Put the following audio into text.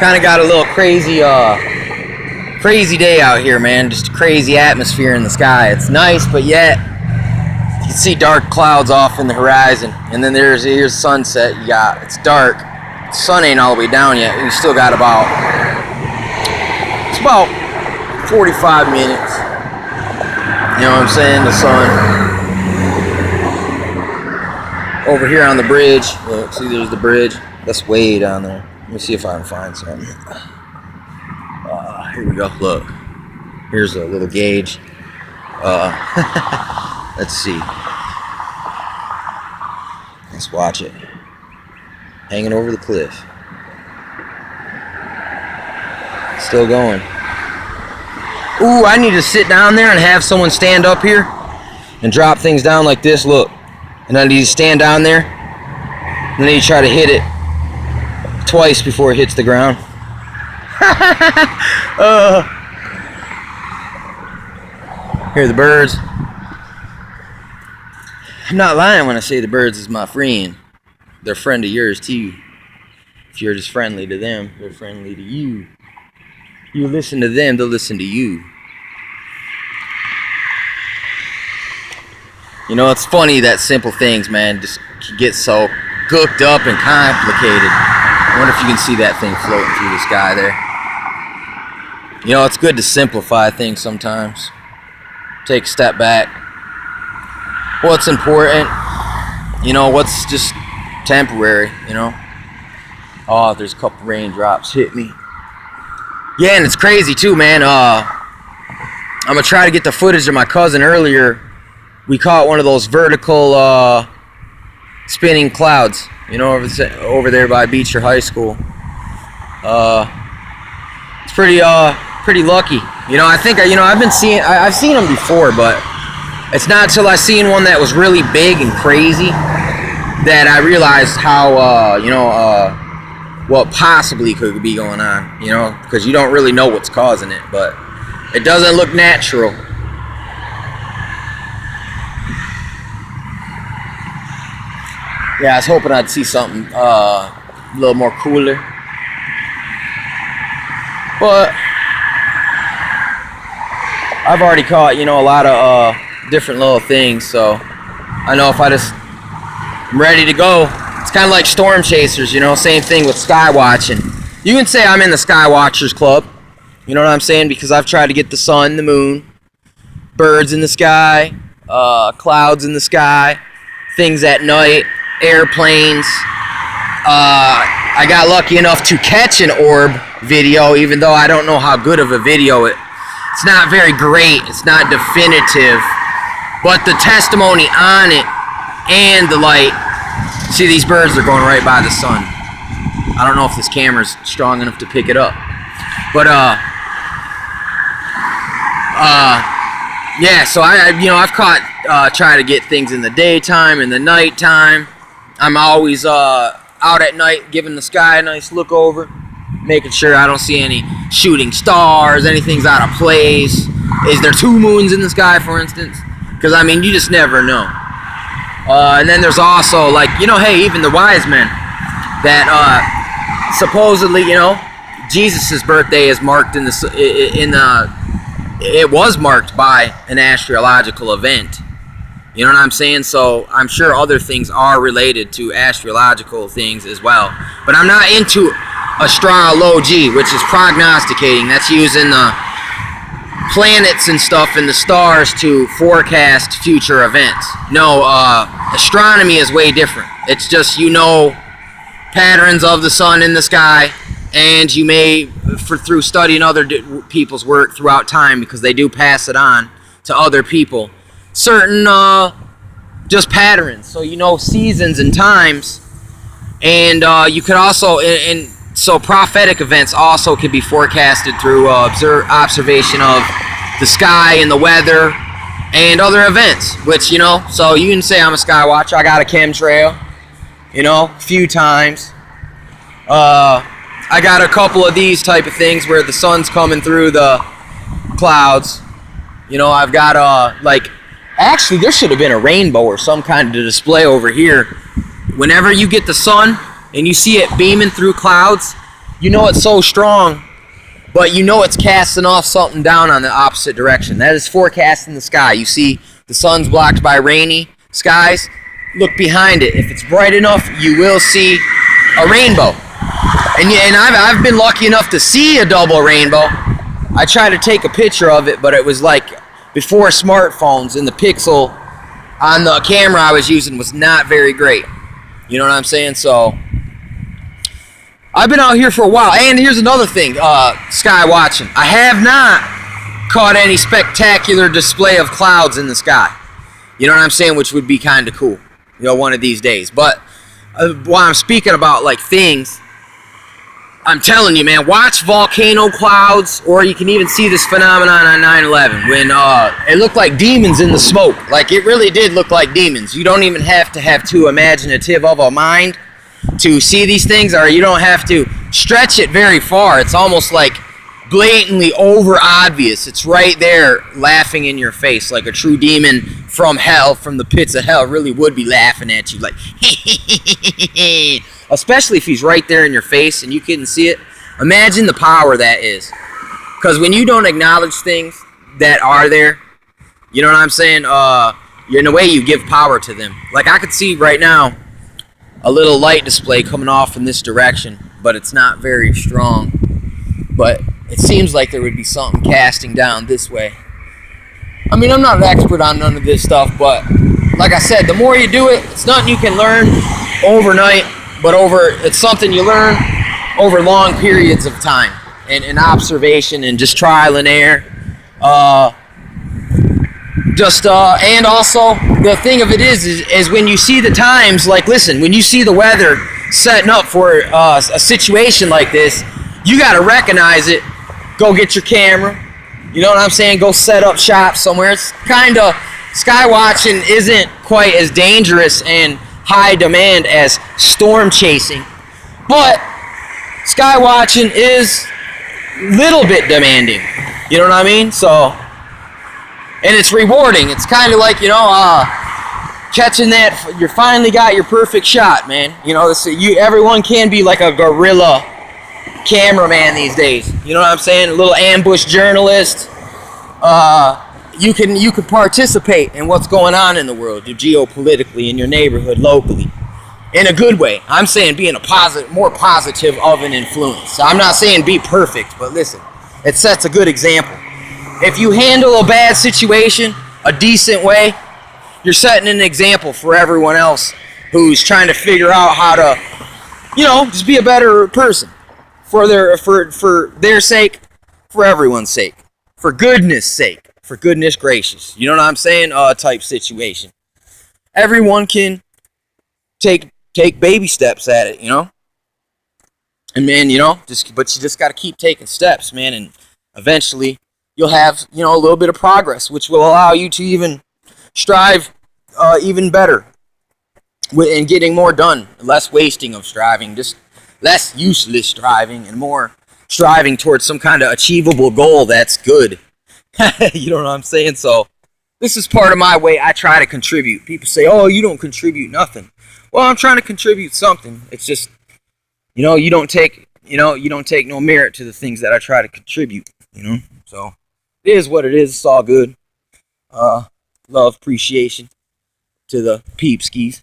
Kind of got a little crazy crazy day out here, man. Just a crazy atmosphere in the sky. It's nice, but yet you can see dark clouds off in the horizon. And then here's sunset. It's dark. The sun ain't all the way down yet. You still got about 45 minutes. You know what I'm saying? The sun. Over here on the bridge. Look, see, there's the bridge. That's way down there. Let me see if I can find something. Here we go. Look. Here's a little gauge. Let's see. Let's watch it. Hanging over the cliff. Still going. Ooh, I need to sit down there and have someone stand up here and drop things down like this. Look. And I need to stand down there. And then you try to hit it twice before it hits the ground. Hear the birds. I'm not lying when I say the birds is my friend. They're a friend of yours too. If you're just friendly to them, they're friendly to you. You listen to them, they'll listen to you. You know, it's funny that simple things, man, just get so gooked up and complicated. I wonder if you can see that thing floating through the sky there. You know, it's good to simplify things sometimes. Take a step back. What's important? You know, what's just temporary, you know? Oh, there's a couple raindrops hit me. Yeah, and it's crazy too, man. I'm gonna try to get the footage of my cousin earlier. We caught one of those vertical spinning clouds, you know, over there by Beecher High School. It's pretty lucky. You know, I think, you know, I've seen them before, but it's not until I seen one that was really big and crazy that I realized how, what possibly could be going on, you know, because you don't really know what's causing it, but it doesn't look natural. Yeah, I was hoping I'd see something a little more cooler. But I've already caught, you know, a lot of different little things, so I know if I'm ready to go. It's kind of like storm chasers, you know, same thing with sky watching. You can say I'm in the Sky Watchers Club, you know what I'm saying, because I've tried to get the sun, the moon, birds in the sky, clouds in the sky, things at night, airplanes. I got lucky enough to catch an orb video, even though I don't know how good of a video it's not very great, it's not definitive, but the testimony on it and the light. See, these birds are going right by the sun. I don't know if this camera's strong enough to pick it up, but yeah. So I've caught try to get things in the daytime and the nighttime. I'm always out at night, giving the sky a nice look over, making sure I don't see any shooting stars, anything's out of place. Is there two moons in the sky, for instance? Because, I mean, you just never know. And then there's also, like, you know, hey, even the wise men that supposedly, you know, Jesus' birthday is marked it was marked by an astrological event. You know what I'm saying? So I'm sure other things are related to astrological things as well. But I'm not into astrology, which is prognosticating. That's using the planets and stuff and the stars to forecast future events. No, astronomy is way different. It's just, you know, patterns of the sun in the sky, and you may, through studying other people's work throughout time, because they do pass it on to other people, certain just patterns, so you know seasons and times, and you could also, and so prophetic events also can be forecasted through observation of the sky and the weather and other events, which, you know, so you can say I'm a sky watcher. I got a chemtrail, you know, a few times. I got a couple of these type of things where the sun's coming through the clouds. You know, I've got like, actually there should have been a rainbow or some kind of display over here. Whenever you get the sun and you see it beaming through clouds, you know it's so strong, but you know it's casting off something down on the opposite direction. That is forecasting the sky. You see the sun's blocked by rainy skies. Look behind it. If it's bright enough, you will see a rainbow. And I've been lucky enough to see a double rainbow. I tried to take a picture of it, but it was like before smartphones, and the pixel on the camera I was using was not very great. You know what I'm saying? So I've been out here for a while. And here's another thing, sky watching. I have not caught any spectacular display of clouds in the sky. You know what I'm saying? Which would be kind of cool, you know, one of these days. But while I'm speaking about like things, I'm telling you, man, watch volcano clouds, or you can even see this phenomenon on 9/11 when it looked like demons in the smoke. Like, it really did look like demons. You don't even have to have too imaginative of a mind to see these things, or you don't have to stretch it very far. It's almost like blatantly over obvious. It's right there laughing in your face, like a true demon from hell, from the pits of hell, really would be laughing at you like especially if he's right there in your face and you couldn't see it. Imagine the power that is, because when you don't acknowledge things that are there, you know what I'm saying, in a way you give power to them. Like, I could see right now a little light display coming off in this direction, but it's not very strong, but it seems like there would be something casting down this way. I mean, I'm not an expert on none of this stuff, but like I said, the more you do it, it's nothing you can learn overnight, but it's something you learn over long periods of time, and observation and just trial and error. And also the thing of it is when you see the times, like, listen, when you see the weather setting up for a situation like this, you got to recognize it. Go get your camera. You know what I'm saying? Go set up shop somewhere. It's kind of, sky watching isn't quite as dangerous and high demand as storm chasing, but sky watching is a little bit demanding. You know what I mean? So, and it's rewarding. It's kind of like, you know, catching that. You finally got your perfect shot, man. You know, everyone can be like a guerrilla cameraman these days. You know what I'm saying? A little ambush journalist. You can participate in what's going on in the world, geopolitically, in your neighborhood, locally, in a good way. I'm saying being more positive of an influence. I'm not saying be perfect, but listen, it sets a good example. If you handle a bad situation a decent way, you're setting an example for everyone else who's trying to figure out how to, you know, just be a better person for their sake, for everyone's sake, for goodness sake. For goodness gracious, you know what I'm saying? Type situation. Everyone can take baby steps at it, you know. And man, you know, but you just got to keep taking steps, man, and eventually you'll have, you know, a little bit of progress, which will allow you to even strive even better in getting more done, less wasting of striving, just less useless striving, and more striving towards some kind of achievable goal that's good. You know what I'm saying? So this is part of my way I try to contribute. People say, oh, you don't contribute nothing. Well, I'm trying to contribute something. It's just, you know, you don't take no merit to the things that I try to contribute, you know. So it is what it is. It's all good. Love, appreciation to the peepskis.